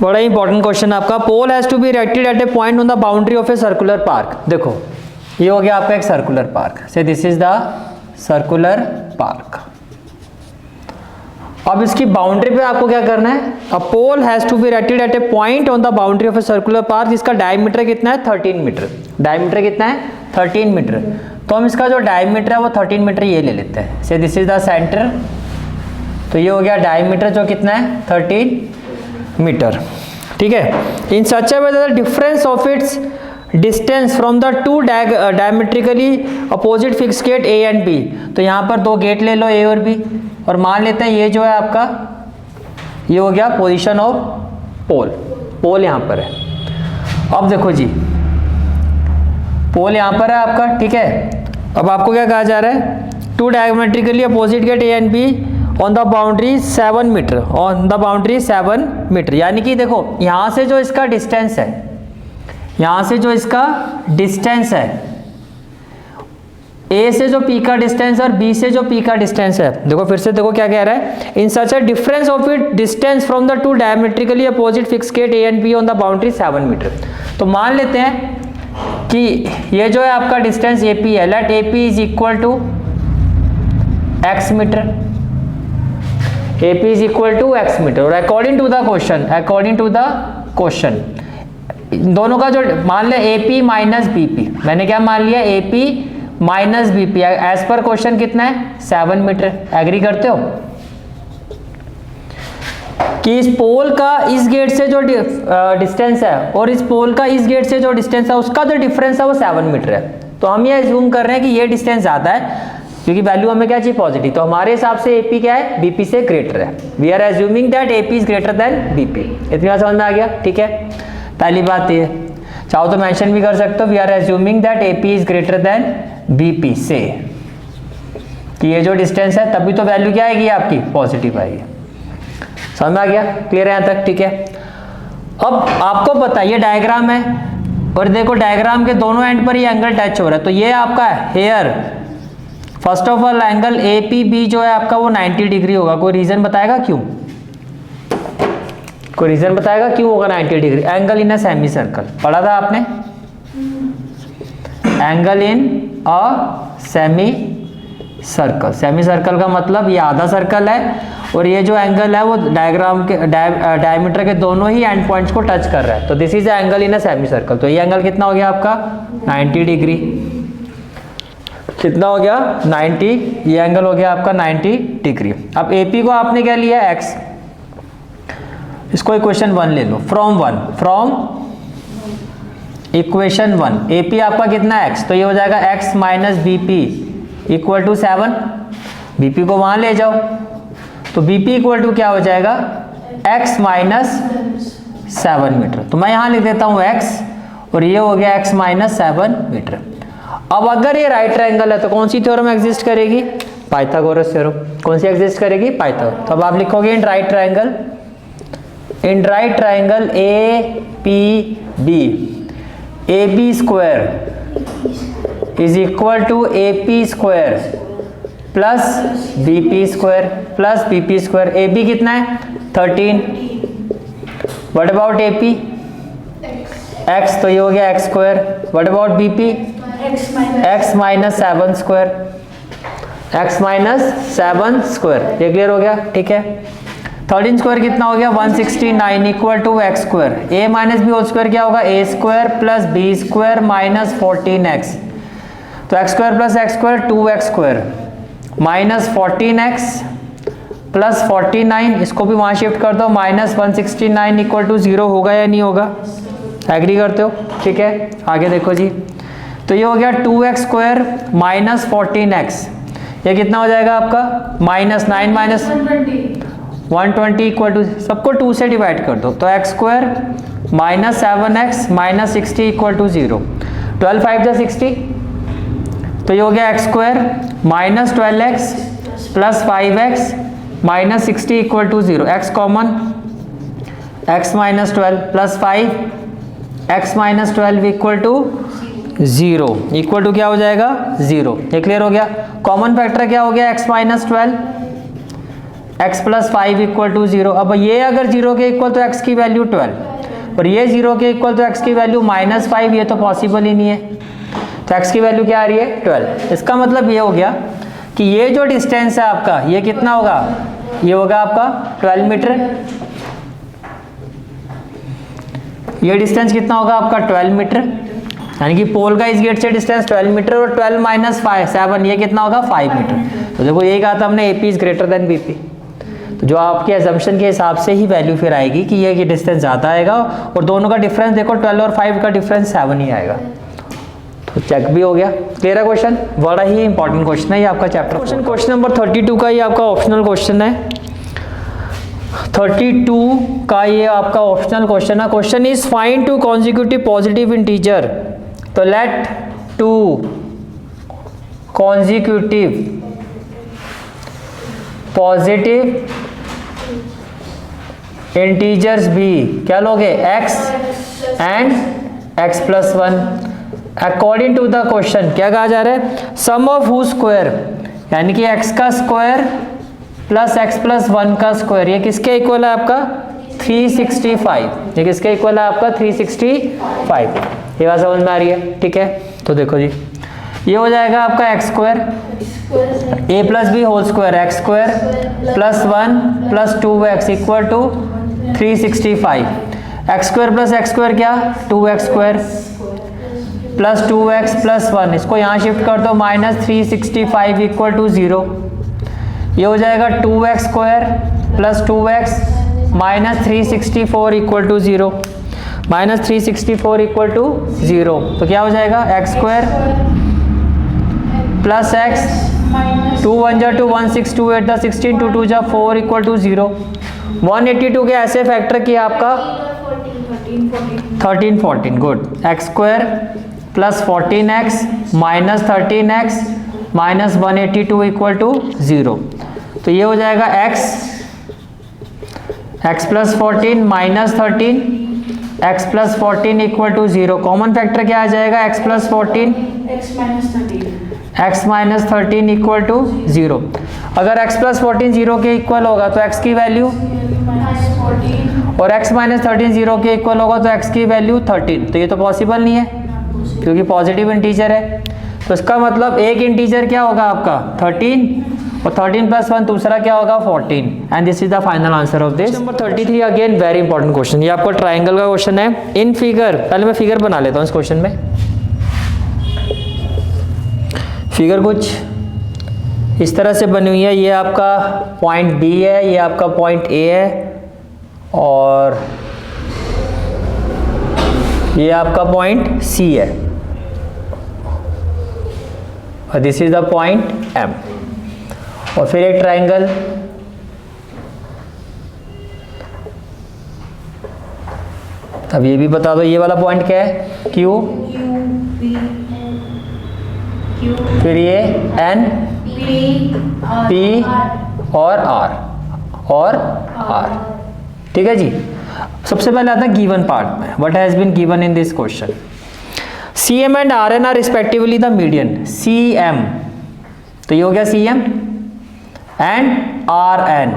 बड़ा important question आपका। Pole has to be erected at a point on the boundary of a circular park. देखो ये हो गया आपका एक circular park, say this is the circular park. अब इसकी बाउंड्री पे आपको क्या करना है, a pole has to be erected at a point on the boundary of a circular park जिसका डायमीटर कितना है 13 मीटर। डायमीटर कितना है 13 मीटर। तो हम इसका जो डायमीटर है वो 13 मीटर ये ले लेते हैं, से दिस इज द सेंटर। तो ये हो गया डायमीटर जो कितना है 13 मीटर, ठीक है। In such a way that the difference of its distance from the two diametrically opposite fix gate A and B. तो यहाँ पर दो गेट ले लो ए और बी, और मान लेते हैं ये जो है आपका ये हो गया पोजीशन ऑफ पोल। पोल यहाँ पर है। अब देखो जी पोल यहाँ पर है आपका, ठीक है। अब आपको क्या कहा जा रहा है, two diametrically opposite gate A and B on the boundary 7 meter, on the boundary 7 meter. यानी कि देखो यहाँ से जो इसका डिस्टेंस है, यहाँ से जो इसका डिस्टेंस है, ए से जो पी का डिस्टेंस और बी से जो पी का डिस्टेंस है, देखो फिर से देखो क्या कह रहा है, in such a difference of it distance from the two diametrically opposite fix gate A and B on the boundary 7 metre. तो मान लेते हैं कि ये जो है आपका डिस्टेंस ए पी है, let A P is equal to x metre, A P is equal to x metre. और according to the question, according to the question दोनों का जो मान लिया A P minus B P, मैंने क्या मान लिया A P minus B P, as पर क्वेश्चन कितना है 7 मीटर। एग्री करते हो कि इस पोल का इस गेट से जो डिस्टेंस है और इस पोल का इस गेट से जो डिस्टेंस है उसका जो डिफरेंस है वो 7 मीटर है। तो हम ये अज्यूम कर रहे हैं कि ये डिस्टेंस ज़्यादा है क्योंकि वैल्यू हमें क्या चाहिए पॉजिटिव। तो हमारे हिसाब से एपी क्या है बीपी से ग्रेटर है। We are assuming that AP is greater than BP. इतनी बात समझ में आ गया, ठीक है। पहली बात ये, चाहो तो मेंशन भी कर सकते हो, we are assuming that AP is greater than BP से, कि ये जो डिस्टेंस है तभी तो वैल्यू क्या आएगी आपकी पॉजिटिव आएगी। समझ में आ गया, क्लियर है यहाँ तक, ठीक है। अब आपको पता है ये डायग्राम है और देखो डायग्राम के दोनों एंड पर ये एंगल टच हो रहा है। तो ये आपका here first of all angle A P B जो है आपका वो 90 डिग्री होगा। कोई रीजन बताएगा क्यों, कोई रीजन बताएगा क्यों होगा 90 degree. Angle in a semi circle पढ़ा था आपने, angle in a semi circle. Semi circle का मतलब ये आधा सर्कल है और ये जो एंगल है वो डायग्राम के डायमीटर के दोनों ही एंड पॉइंट्स को टच कर रहा है। तो this is angle in a semi circle. तो ये एंगल कितना हो गया आपका 90 डिग्री। कितना हो गया 90, ये एंगल हो गया आपका 90 डिग्री। अब एपी को आपने क्या लिया एक्स, इसको इक्वेशन 1 ले लो, फ्रॉम इक्वेशन 1 एपी आपका कितना है एक्स। तो ये हो जाएगा X minus BP equal to 7। BP को वहां ले जाओ तो बीपी इक्वल टू क्या हो जाएगा एक्स माइनस 7 मीटर। तो मैं यहां लिख देता हूं एक्स और ये हो गया एक्स माइनस 7 मीटर। अब अगर ये राइट ट्रायंगल है तो कौन सी थ्योरम एग्जिस्ट करेगी, पाइथागोरस थ्योरम। कौन सी एग्जिस्ट करेगी, पाइथागोरस। तो अब आप लिखोगे in right triangle A P B, A B square is equal to A P square plus B P square plus B P square. A B कितना है 13। What about A P X, तो ये हो गया X square. What about B P X minus 7 square, X minus 7 square. ये clear हो गया, ठीक है। 13 स्क्वायर कितना हो गया 169 equal to x square. A minus b whole square क्या होगा a square plus b square minus 14x। तो x square plus x square 2x square minus 14x plus 49, इसको भी वहां शिफ्ट कर दो, माइनस 169 इक्वल टू 0 होगा या नहीं होगा, एग्री करते हो, ठीक है। आगे देखो जी, तो ये हो गया 2x स्क्वायर माइनस 14x, ये कितना हो जाएगा आपका माइनस 9 माइनस 120 इक्वल टू, सबको 2 से डिवाइड कर दो। तो x square minus 7x minus 60 equal to 0। 12 5 जा 60, तो ये हो गया X square minus 12x plus 5x minus 60 equal to 0। X common, x minus 12 plus 5 x minus 12 equal to 0, equal to क्या हो जाएगा 0। ये क्लियर हो गया। कॉमन फैक्टर क्या हो गया x minus 12, x plus 5 equal to 0। अब ये अगर 0 के इक्वल तो x की वैल्यू 12 और ये 0 के इक्वल तो x की वैल्यू -5, ये तो पॉसिबल ही नहीं है। तो x की वैल्यू क्या आ रही है 12। इसका मतलब ये हो गया कि ये जो डिस्टेंस है आपका ये कितना होगा, ये होगा आपका 12 मीटर। ये डिस्टेंस कितना होगा आपका 12 मीटर, यानी कि पोल का इस गेट से डिस्टेंस 12 मीटर और 12 माइनस 5 7, ये कितना होगा 5 मीटर। तो देखो यही कहा था हमने AP is greater then BP। तो जो आपके एजम्पशन के हिसाब से ही वैल्यू फिर आएगी कि ये डिस्टेंस ज़्यादा आएगा और दोनों का डिफरेंस देखो 12 और 5 का डिफरेंस 7 ही आएगा। तो चेक भी हो गया। क्लियर है क्वेश्चन, बड़ा ही इंपॉर्टेंट क्वेश्चन है ये आपका चैप्टर। क्वेश्चन नंबर 32 का ये आपका ऑप्शनल क्वेश्चन है। 32 का ये आपका ऑप्शनल क्वेश्चन है। Question is find two consecutive positive integer. तो लेट 2 कॉन्जिक्यूटिव पॉजिटिव इंटीजर्स भी क्या लोगे x and x plus 1 according to the question. क्या कहा जा रहा है, सम ऑफ हु स्क्वायर, यानी कि x का स्क्वायर प्लस x प्लस 1 का स्क्वायर, ये किसके इक्वल है आपका 365। ये किसके इक्वल है आपका 365। ये बात समझ में आ रही है, ठीक है। तो देखो जी ये हो जाएगा आपका X square a plus B whole square X square plus 1 plus 2x equal to 365। X square plus x square क्या 2x square plus 2x plus 1, इसको यहाँ शिफ्ट कर दो -365 इक्वल टू 0। ये हो जाएगा 2x square plus 2x minus 364 equal to 0, -364 equal to 0। तो क्या हो जाएगा एक्स स्क्वायर प्लस एक्स 2 1 जा 2 1 6 2 8 16 2 2 जा 4 इक्वल टू 0। 182 के ऐसे फैक्टर किया आपका 13 14। Good. X square plus 14x minus 13x minus 182 equal to 0। तो ये हो जाएगा x plus 14 minus 13 x plus 14 equal to 0। Common factor क्या आ जाएगा x plus 14 x minus 13 equal to 0। अगर x प्लस 14 0 के इक्वल होगा तो x की वैल्यू और x माइनस 13 0 के इक्वल होगा तो x की वैल्यू 13। तो ये तो पॉसिबल नहीं है क्योंकि पॉजिटिव इंटीजर है। तो इसका मतलब एक इंटीजर क्या होगा आपका 13 और 13 प्लस 1 दूसरा क्या होगा 14। And this is the final answer of this. Number 33 again very important question. ये आपका ट्राइंगल का क्वेश्चन है। इन फिगर, पहले मैं फिगर बना लेता हूँ इस क्वेश्चन में। फिगर कुछ इस तरह से बनी हुई है। ये आपका पॉइंट B है, ये आपका पॉइंट A है और ये आपका पॉइंट C है और this is the point M। और फिर एक ट्राइंगल, अब ये भी बता दो ये वाला पॉइंट क्या है Q, फिर ये N, P और R। ठीक है जी। सबसे पहले आता है गिवन पार्ट में। What has been given in this question. CM and RN are respectively the median. CM तो ये हो गया CM and RN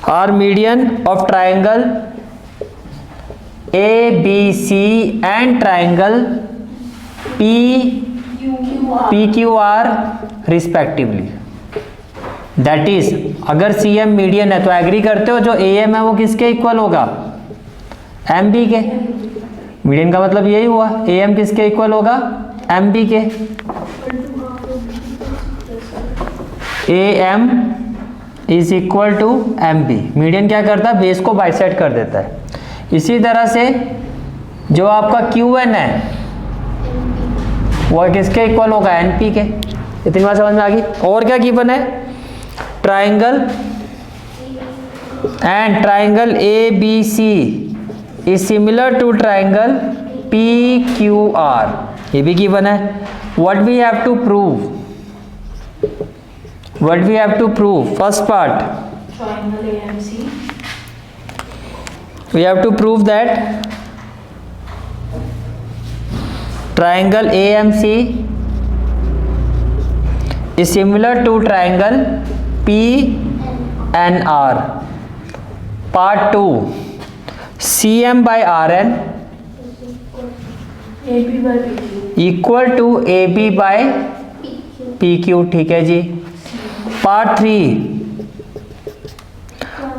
are median of triangle ABC and triangle PQR respectively. That is अगर CM median है तो agree करते हो जो AM है वो किसके इक्वल होगा MB के। मीडियन का मतलब यही हुआ AM किसके इक्वल होगा MB के। AM is equal to MB। Median क्या करता है बेस को बाइसेक्ट कर देता है। इसी तरह से जो आपका QN है वो किसके इक्वल होगा NP के। इतनी बात समझ में आ गई। और क्या गिवन है triangle and triangle ABC is similar to triangle PQR, ये भी गिवन है। What we have to prove first part triangle AMC, we have to prove that triangle AMC is similar to triangle P N R. Part 2 C M by R N AB by PQ equal to A B by P Q. ठीक है जी। Part 3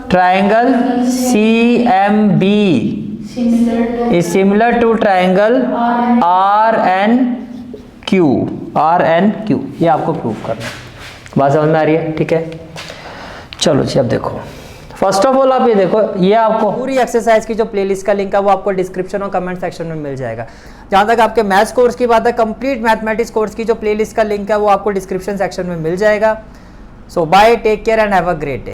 triangle C M B similar to is similar to triangle R N Q. R N Q ये आपको prove करना है। बात समझ में आ रही है? ठीक है, चलो जी अब देखो। फर्स्ट ऑफ ऑल आप ये देखो, ये आपको पूरी एक्सरसाइज की जो प्लेलिस्ट का लिंक है वो आपको डिस्क्रिप्शन और कमेंट सेक्शन में मिल जाएगा। जहाँ तक आपके मैथ्स कोर्स की बात है, कंप्लीट मैथमेटिक्स कोर्स की जो प्लेलिस्ट का लिंक है वो आपको डिस्क्रिप्शन सेक्शन में मिल जाएगा। So bye, take care and have a great day.